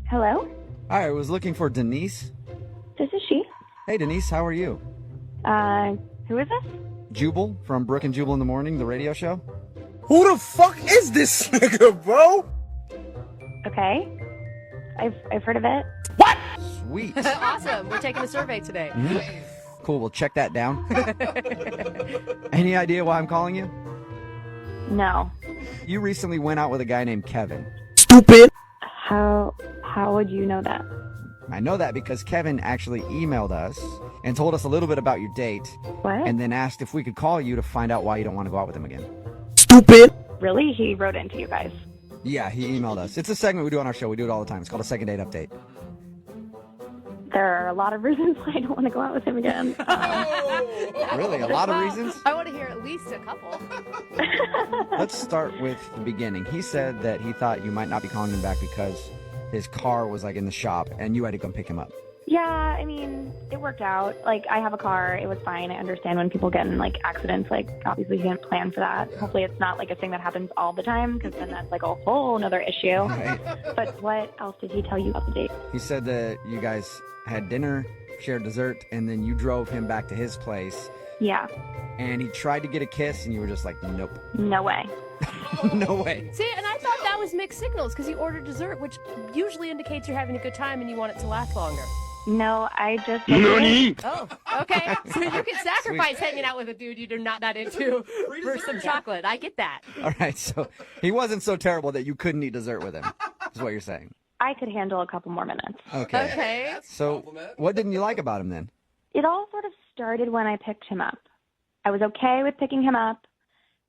Hello? Hi, I was looking for Denise. This is she. Hey, Denise, how are you? Who is this? Jubal from Brooke and Jubal in the Morning, the radio show. Who the fuck is this nigga, bro? Okay. I've heard of it. What? Sweet. Awesome. We're taking a survey today. Cool, we'll check that down. Any idea why I'm calling you? No. You recently went out with a guy named Kevin. Stupid. How would you know that? I know that because Kevin actually emailed us and told us a little bit about your date. What? And then asked if we could call you to find out why you don't want to go out with him again. Stupid. Really? He wrote into you guys. Yeah, he emailed us. It's a segment we do on our show. We do it all the time. It's called a second date update. There are a lot of reasons why I don't want to go out with him again. Really? A lot of reasons? I want to hear at least a couple. Let's start with the beginning. He said that he thought you might not be calling him back because his car was like in the shop and you had to come pick him up. Yeah, I mean, it worked out. Like, I have a car. It was fine. I understand when people get in, like, accidents. Like, obviously, he didn't plan for that. Hopefully, it's not, like, a thing that happens all the time, because then that's, like, a whole nother issue. Right. But what else did he tell you about the date? He said that you guys had dinner, shared dessert, and then you drove him back to his place. Yeah. And he tried to get a kiss, and you were just like, nope. No way. No way. See, and I thought that was mixed signals because you ordered dessert, which usually indicates you're having a good time and you want it to last longer. No, I just... Nani? Oh, okay. So you can sacrifice hanging out with a dude you're not that into for some chocolate. I get that. All right, so he wasn't so terrible that you couldn't eat dessert with him, is what you're saying. I could handle a couple more minutes. Okay. Okay. So what didn't you like about him then? It all sort of started when I picked him up. I was okay with picking him up,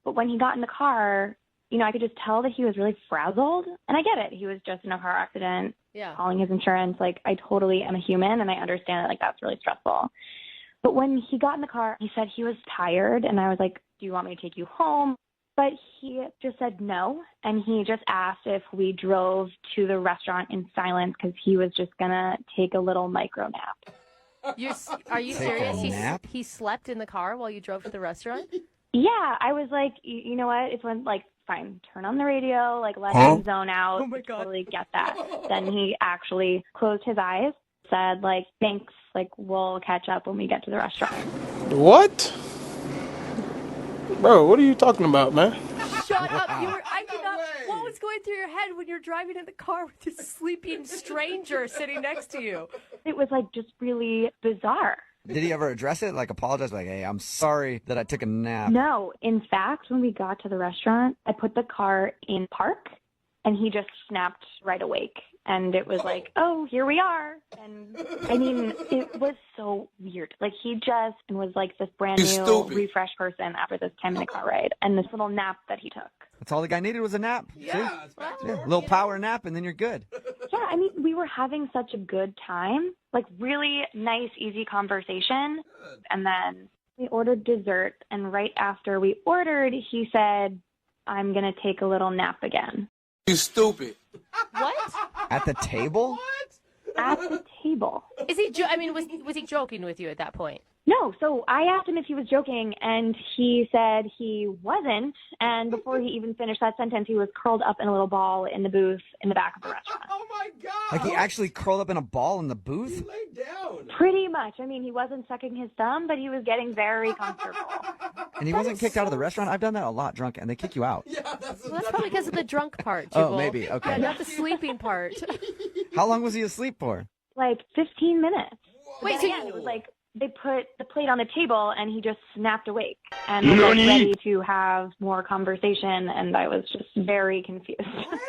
but when he got in the car, you know, I could just tell that he was really frazzled. And I get it. He was just in a car accident, Yeah. calling his insurance. Like, I totally am a human, and I understand that, like, that's really stressful. But when he got in the car, he said he was tired, and I was like, do you want me to take you home? But he just said no, and he just asked if we drove to the restaurant in silence because he was just going to take a little micro nap. Are you Take serious? a nap? He slept in the car while you drove to the restaurant? Yeah, I was like, you know what? It's when, like, fine, turn on the radio, like, let him zone out. Oh, my God. Totally get that. Then he actually closed his eyes, said, like, thanks, like, we'll catch up when we get to the restaurant. What? Bro, what are you talking about, man? Shut up. I did not. What was going through your head when you're driving in the car with this sleeping stranger sitting next to you? It was, like, just really bizarre. Did he ever address it? Like apologize? Like, hey, I'm sorry that I took a nap. No, in fact, when we got to the restaurant, I put the car in park, and he just snapped right awake. And it was like, oh, here we are. And I mean, it was so weird. Like, he just was like this brand new, refreshed person after this 10-minute car ride and this little nap that he took. That's all the guy needed was a nap. Yeah. See? A little power nap, and then you're good. Yeah, I mean, we were having such a good time, like really nice, easy conversation. And then we ordered dessert. And right after we ordered, he said, I'm going to take a little nap again. You stupid. What? At the table? At the table. Is he? Was he joking with you at that point? No, so I asked him if he was joking, and he said he wasn't. And before he even finished that sentence, he was curled up in a little ball in the booth in the back of the restaurant. Oh my God. Like he actually curled up in a ball in the booth? He laid down. Pretty much. I mean, he wasn't sucking his thumb, but he was getting very comfortable. And he wasn't kicked out of the restaurant? I've done that a lot drunk, and they kick you out. Yeah, that's Well, that's probably because of the drunk part. Oh, Jubal. maybe. Okay. Yeah, not the sleeping part. How long was he asleep for? Like 15 minutes. Wait, Then so again, it was like they put the plate on the table, and he just snapped awake and was like ready to have more conversation, and I was just very confused.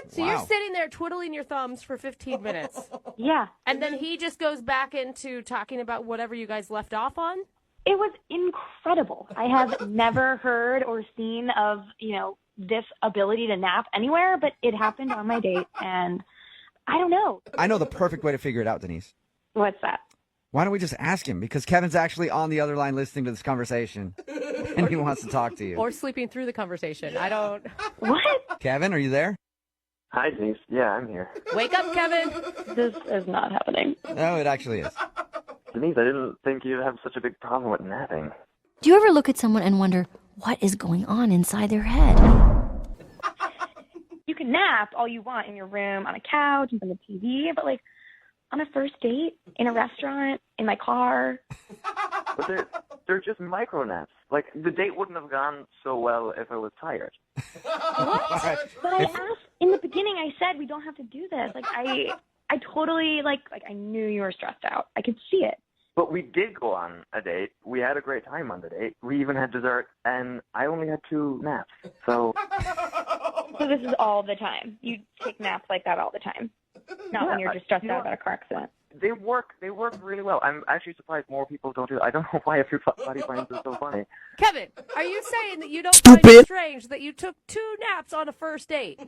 So you're sitting there twiddling your thumbs for 15 minutes. Yeah. And then he just goes back into talking about whatever you guys left off on? It was incredible. I have never heard or seen of, you know, this ability to nap anywhere, but it happened on my date, and I don't know. I know the perfect way to figure it out, Denise. What's that? Why don't we just ask him? Because Kevin's actually on the other line listening to this conversation, and he wants to talk to you. Or sleeping through the conversation. I don't... What? Kevin, are you there? Hi, Denise. Yeah, I'm here. Wake up, Kevin! This is not happening. No, it actually is. Denise, I didn't think you'd have such a big problem with napping. Do you ever look at someone and wonder what is going on inside their head? You can nap all you want in your room, on a couch, in front of the TV, but like on a first date, in a restaurant, in my car. But they're just micro naps. Like, the date wouldn't have gone so well if I was tired. What? But I asked, in the beginning I said we don't have to do this. Like, I totally, like I knew you were stressed out. I could see it. But we did go on a date. We had a great time on the date. We even had dessert, and I only had 2 naps. So this is all the time. You take naps like that all the time. Not when you're just stressed out about a car accident. They work really well. I'm actually surprised more people don't do it. I don't know why everybody finds it so funny. Kevin, are you saying that you don't find it strange that you took 2 naps on a first date?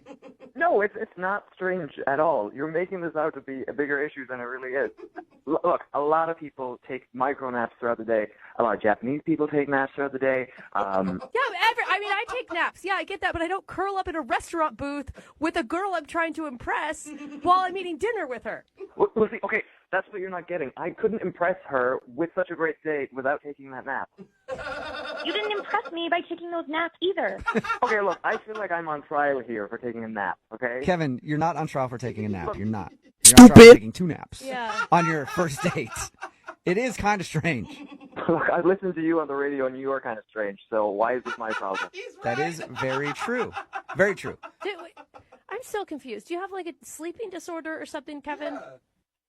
No, it's not strange at all. You're making this out to be a bigger issue than it really is. Look, a lot of people take micro naps throughout the day. A lot of Japanese people take naps throughout the day. I take naps. Yeah, I get that, but I don't curl up in a restaurant booth with a girl I'm trying to impress while I'm eating dinner with her. Well, see, okay, that's what you're not getting. I couldn't impress her with such a great date without taking that nap. You didn't impress me by taking those naps either. Okay, look, I feel like I'm on trial here for taking a nap, okay? Kevin, you're not on trial for taking a nap. You're not. You're on trial for taking 2 naps on your first date. It is kind of strange. Look, I listened to you on the radio, and you are kind of strange, so why is this my problem? That is very true. Very true. I'm still confused. Do you have like a sleeping disorder or something, Kevin?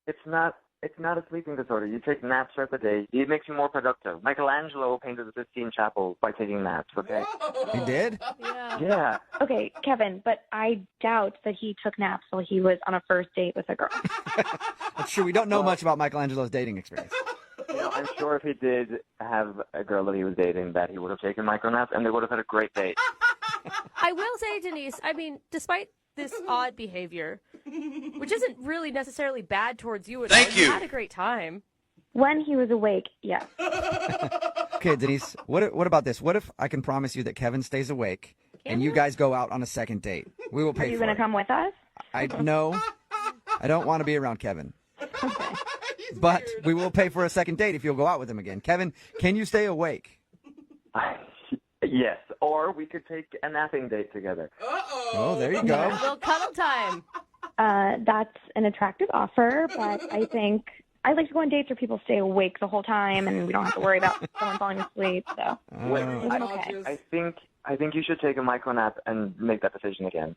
It's not a sleeping disorder. You take naps throughout the day. It makes you more productive. Michelangelo painted the Sistine Chapel by taking naps, okay? He did? Yeah. Okay, Kevin, but I doubt that he took naps while he was on a first date with a girl. That's true. We don't know much about Michelangelo's dating experience. You know, I'm sure if he did have a girl that he was dating, that he would have taken micro naps, and they would have had a great date. I will say, Denise, I mean, despite this odd behavior, which isn't really necessarily bad towards you at all. You had a great time. When he was awake, yes. Okay, Denise, what about this? What if I can promise you that Kevin stays awake and you guys go out on a second date? We will pay for it. Are you going to come with us? No, I don't want to be around Kevin. Okay. But we will pay for a second date if you'll go out with him again. Kevin, can you stay awake? Yes, or we could take a napping date together. Oh, there you go. A little cuddle time. That's an attractive offer, but I think I like to go on dates where people stay awake the whole time and we don't have to worry about someone falling asleep. So I think you should take a micro nap and make that decision again.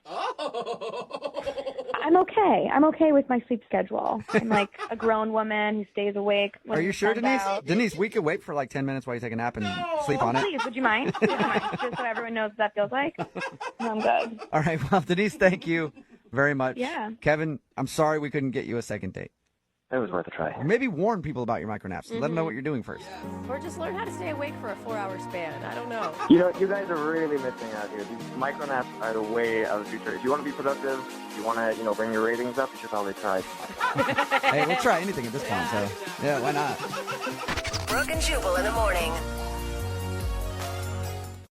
I'm okay. I'm okay with my sleep schedule. I'm like a grown woman who stays awake. Are you sure, Denise? Denise, we could wait for like 10 minutes while you take a nap and sleep on it. Please, would you mind? Just so everyone knows what that feels like. No, I'm good. All right. Well, Denise, thank you very much. Yeah. Kevin, I'm sorry we couldn't get you a second date. It was worth a try. Or maybe warn people about your micronaps. Let them know what you're doing first. Or just learn how to stay awake for a 4-hour span. I don't know. You know, you guys are really missing out here. These micronaps are the way of the future. If you want to be productive, if you want to, bring your ratings up, you should probably try. Hey, we'll try anything at this point, so yeah, why not? Brooke and Jubal in the morning.